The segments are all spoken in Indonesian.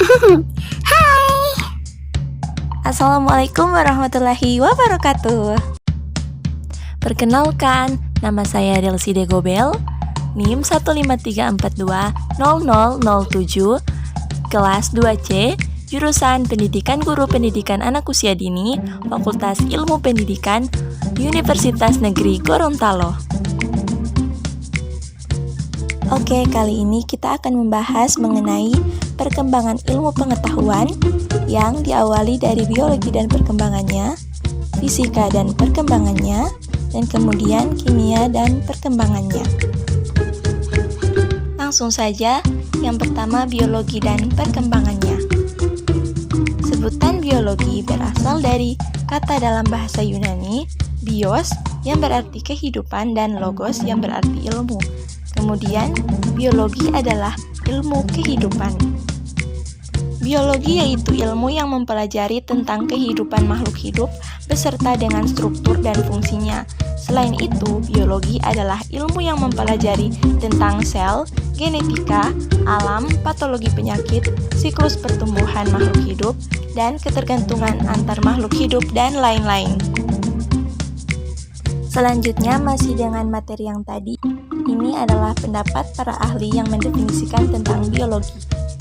Hai. Assalamualaikum warahmatullahi wabarakatuh. Perkenalkan, nama saya Delsi Degobel, NIM 153420007, kelas 2C, jurusan Pendidikan Guru Pendidikan Anak Usia Dini, Fakultas Ilmu Pendidikan, Universitas Negeri Gorontalo. Oke, kali ini kita akan membahas mengenai perkembangan ilmu pengetahuan yang diawali dari biologi dan perkembangannya, fisika dan perkembangannya, dan kemudian kimia dan perkembangannya. Langsung saja, yang pertama biologi dan perkembangannya. Sebutan biologi berasal dari kata dalam bahasa Yunani, bios yang berarti kehidupan dan logos yang berarti ilmu. Kemudian, biologi adalah ilmu kehidupan. Biologi yaitu ilmu yang mempelajari tentang kehidupan makhluk hidup beserta dengan struktur dan fungsinya. Selain itu, biologi adalah ilmu yang mempelajari tentang sel, genetika, alam, patologi penyakit, siklus pertumbuhan makhluk hidup, dan ketergantungan antar makhluk hidup, dan lain-lain. Selanjutnya, masih dengan materi yang tadi, ini adalah pendapat para ahli yang mendefinisikan tentang biologi.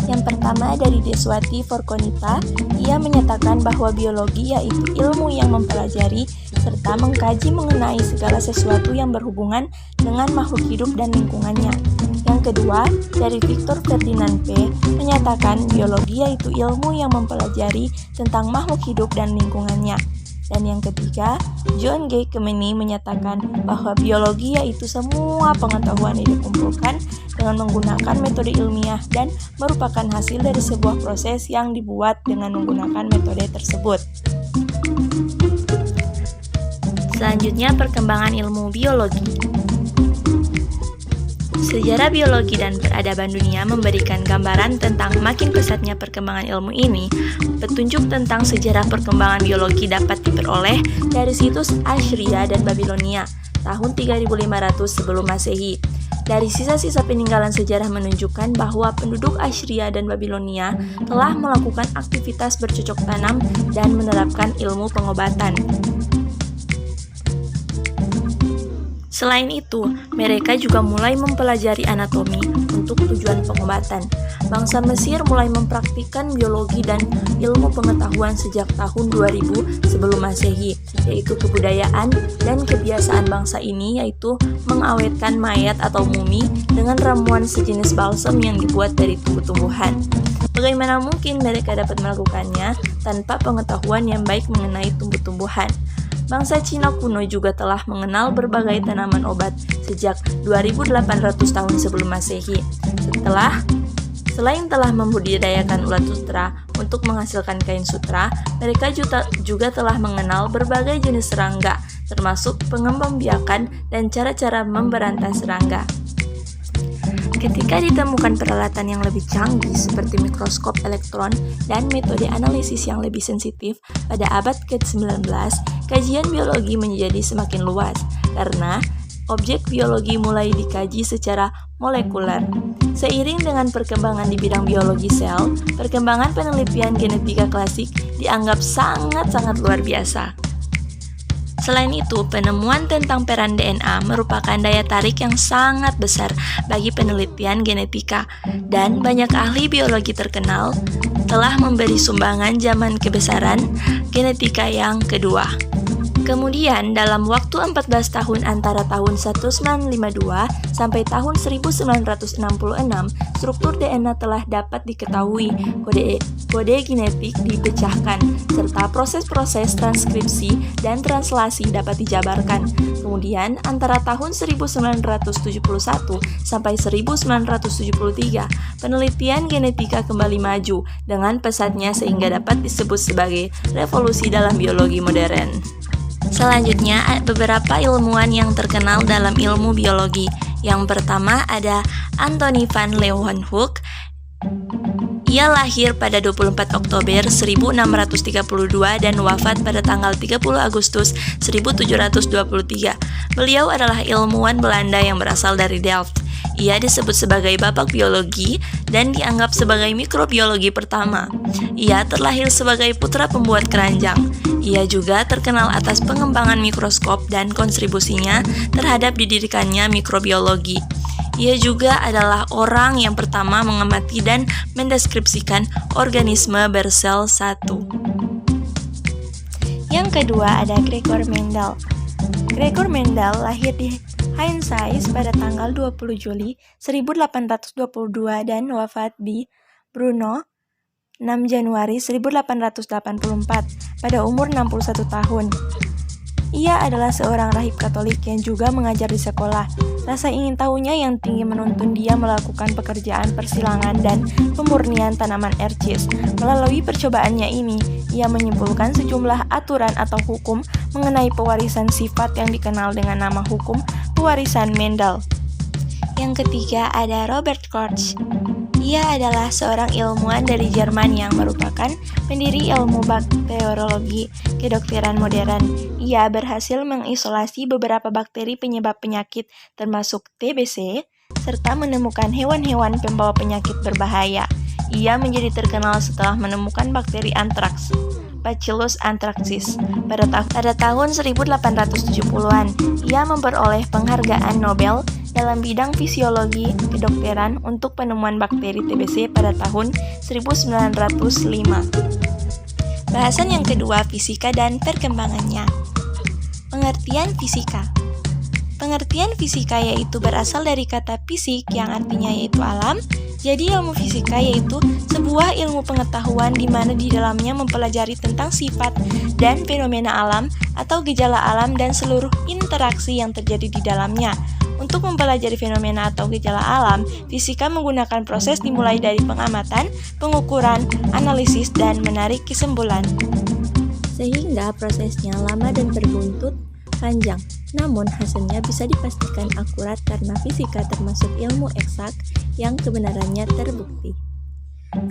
Yang pertama dari Deswati Forkonita, ia menyatakan bahwa biologi yaitu ilmu yang mempelajari serta mengkaji mengenai segala sesuatu yang berhubungan dengan makhluk hidup dan lingkungannya. Yang kedua, dari Victor Ferdinand P. menyatakan biologi yaitu ilmu yang mempelajari tentang makhluk hidup dan lingkungannya. Dan yang ketiga, John G. Kemeny menyatakan bahwa biologi yaitu semua pengetahuan yang dikumpulkan dengan menggunakan metode ilmiah dan merupakan hasil dari sebuah proses yang dibuat dengan menggunakan metode tersebut. Selanjutnya, perkembangan ilmu biologi. Sejarah biologi dan peradaban dunia memberikan gambaran tentang makin pesatnya perkembangan ilmu ini. Petunjuk tentang sejarah perkembangan biologi dapat diperoleh dari situs Assyria dan Babilonia tahun 3500 sebelum Masehi. Dari sisa-sisa peninggalan sejarah menunjukkan bahwa penduduk Assyria dan Babilonia telah melakukan aktivitas bercocok tanam dan menerapkan ilmu pengobatan. Selain itu, mereka juga mulai mempelajari anatomi untuk tujuan pengobatan. Bangsa Mesir mulai mempraktikkan biologi dan ilmu pengetahuan sejak tahun 2000 sebelum Masehi, yaitu kebudayaan dan kebiasaan bangsa ini yaitu mengawetkan mayat atau mumi dengan ramuan sejenis balsam yang dibuat dari tumbuh-tumbuhan. Bagaimana mungkin mereka dapat melakukannya tanpa pengetahuan yang baik mengenai tumbuh-tumbuhan? Bangsa Cina kuno juga telah mengenal berbagai tanaman obat sejak 2800 tahun sebelum Masehi. Selain telah membudidayakan ulat sutra untuk menghasilkan kain sutra, mereka juga telah mengenal berbagai jenis serangga, termasuk pengembang biakan dan cara-cara memberantas serangga. Ketika ditemukan peralatan yang lebih canggih seperti mikroskop elektron dan metode analisis yang lebih sensitif pada abad ke-19, kajian biologi menjadi semakin luas karena objek biologi mulai dikaji secara molekuler. Seiring dengan perkembangan di bidang biologi sel, perkembangan penelitian genetika klasik dianggap sangat-sangat luar biasa. Selain itu, penemuan tentang peran DNA merupakan daya tarik yang sangat besar bagi penelitian genetika, dan banyak ahli biologi terkenal telah memberi sumbangan zaman kebesaran genetika yang kedua. Kemudian, dalam waktu 14 tahun antara tahun 1952 sampai tahun 1966, struktur DNA telah dapat diketahui, kode genetik dipecahkan, serta proses-proses transkripsi dan translasi dapat dijabarkan. Kemudian, antara tahun 1971 sampai 1973, penelitian genetika kembali maju dengan pesatnya sehingga dapat disebut sebagai revolusi dalam biologi modern. Selanjutnya, beberapa ilmuwan yang terkenal dalam ilmu biologi. Yang pertama ada Anthony van Leeuwenhoek. Ia lahir pada 24 Oktober 1632 dan wafat pada tanggal 30 Agustus 1723. Beliau adalah ilmuwan Belanda yang berasal dari Delft. Ia disebut sebagai bapak biologi dan dianggap sebagai mikrobiologi pertama. Ia terlahir sebagai putra pembuat keranjang. Ia juga terkenal atas pengembangan mikroskop dan kontribusinya terhadap didirikannya mikrobiologi. Ia juga adalah orang yang pertama mengamati dan mendeskripsikan organisme bersel satu. Yang kedua ada Gregor Mendel. Gregor Mendel lahir di Heinsius pada tanggal 20 Juli 1822 dan wafat di Brno 6 Januari 1884 pada umur 61 tahun. Ia adalah seorang rahib Katolik yang juga mengajar di sekolah. Rasa ingin tahunya yang tinggi menuntun dia melakukan pekerjaan persilangan dan pemurnian tanaman ercis. Melalui percobaannya ini, ia menyimpulkan sejumlah aturan atau hukum mengenai pewarisan sifat yang dikenal dengan nama hukum pewarisan Mendel. Yang ketiga ada Robert Koch. Ia adalah seorang ilmuwan dari Jerman yang merupakan pendiri ilmu bakteriologi kedokteran modern. Ia berhasil mengisolasi beberapa bakteri penyebab penyakit termasuk TBC, serta menemukan hewan-hewan pembawa penyakit berbahaya. Ia menjadi terkenal setelah menemukan bakteri antraks, Bacillus anthracis, pada tahun 1870-an. Ia memperoleh penghargaan Nobel dalam bidang fisiologi kedokteran untuk penemuan bakteri TBC pada tahun 1905. Bahasan yang kedua, fisika dan perkembangannya. Pengertian fisika. Pengertian fisika yaitu berasal dari kata fisik yang artinya yaitu alam. Jadi ilmu fisika yaitu sebuah ilmu pengetahuan di mana di dalamnya mempelajari tentang sifat dan fenomena alam atau gejala alam dan seluruh interaksi yang terjadi di dalamnya. Untuk mempelajari fenomena atau gejala alam, fisika menggunakan proses dimulai dari pengamatan, pengukuran, analisis, dan menarik kesimpulan. Sehingga prosesnya lama dan berbuntut panjang, namun hasilnya bisa dipastikan akurat karena fisika termasuk ilmu eksak yang kebenarannya terbukti.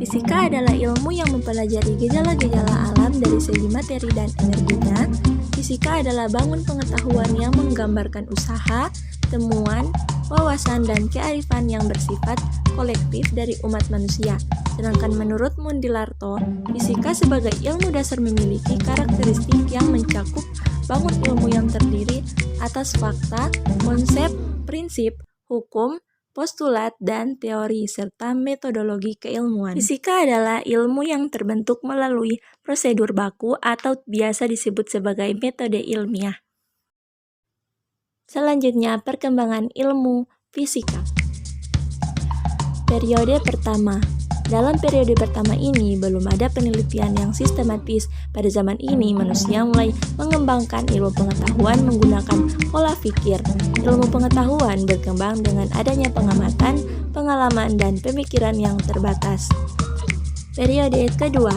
Fisika adalah ilmu yang mempelajari gejala-gejala alam dari segi materi dan energinya. Fisika adalah bangun pengetahuan yang menggambarkan usaha, temuan, wawasan, dan kearifan yang bersifat kolektif dari umat manusia. Sedangkan menurut Mundilarto, fisika sebagai ilmu dasar memiliki karakteristik yang mencakup bangun ilmu yang terdiri atas fakta, konsep, prinsip, hukum, postulat, dan teori, serta metodologi keilmuan. Fisika adalah ilmu yang terbentuk melalui prosedur baku atau biasa disebut sebagai metode ilmiah. Selanjutnya, perkembangan ilmu fisika. Periode pertama. Dalam periode pertama ini, belum ada penelitian yang sistematis. Pada zaman ini, manusia mulai mengembangkan ilmu pengetahuan menggunakan pola pikir. Ilmu pengetahuan berkembang dengan adanya pengamatan, pengalaman, dan pemikiran yang terbatas. Periode kedua.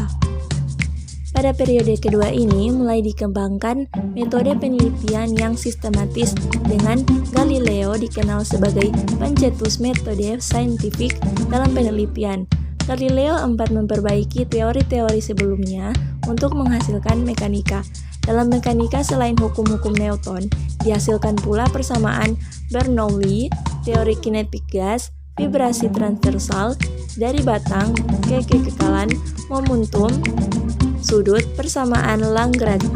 Pada periode kedua ini, mulai dikembangkan metode penelitian yang sistematis dengan Galileo dikenal sebagai pencetus metode saintifik dalam penelitian. Galileo memperbaiki teori-teori sebelumnya untuk menghasilkan mekanika. Dalam mekanika selain hukum-hukum Newton, dihasilkan pula persamaan Bernoulli, teori kinetik gas, vibrasi transversal, dari batang ke kekekalan, momentum, sudut, persamaan Lagrange.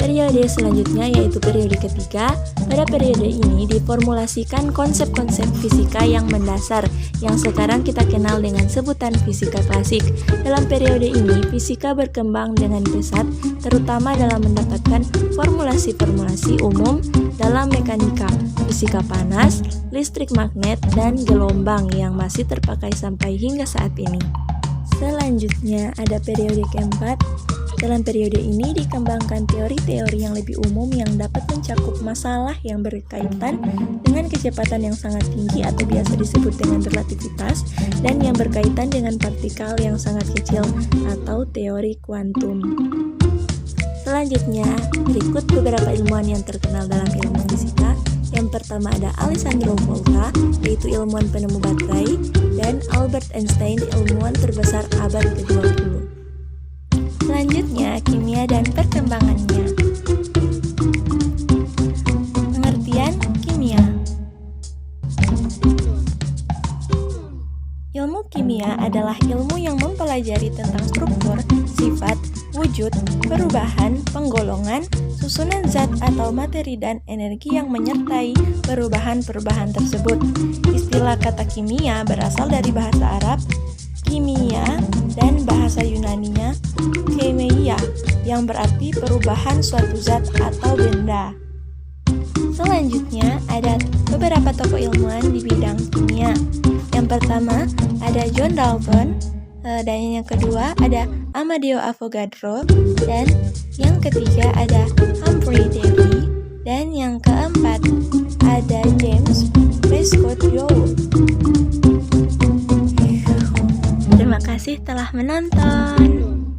Periode selanjutnya yaitu periode ketiga. Pada periode ini diformulasikan konsep-konsep fisika yang mendasar yang sekarang kita kenal dengan sebutan fisika klasik. Dalam periode ini, fisika berkembang dengan pesat, terutama dalam mendapatkan formulasi-formulasi umum dalam mekanika, fisika panas, listrik magnet, dan gelombang yang masih terpakai sampai hingga saat ini. Selanjutnya ada periode keempat. Dalam periode ini dikembangkan teori-teori yang lebih umum yang dapat mencakup masalah yang berkaitan dengan kecepatan yang sangat tinggi atau biasa disebut dengan relativitas, dan yang berkaitan dengan partikel yang sangat kecil atau teori kuantum. Selanjutnya, berikut beberapa ilmuwan yang terkenal dalam ilmu fisika. Yang pertama ada Alessandro Volta, yaitu ilmuwan penemu baterai, dan Albert Einstein, ilmuwan terbesar abad ke-20. Selanjutnya, kimia dan perkembangannya. Pengertian Ilmu kimia adalah ilmu yang mempelajari tentang struktur, sifat, wujud, perubahan, penggolongan, susunan zat atau materi dan energi yang menyertai perubahan-perubahan tersebut. Istilah kata kimia berasal dari bahasa Arab kimia dan bahasa Yunaninya kemeia yang berarti perubahan suatu zat atau benda. Selanjutnya ada beberapa tokoh ilmuwan di bidang kimia. Yang pertama ada John Dalton, dan yang kedua ada Amadeo Avogadro, dan yang ketiga ada Humphrey Davy, dan yang keempat ada James Prescott Joule. Terima kasih telah menonton.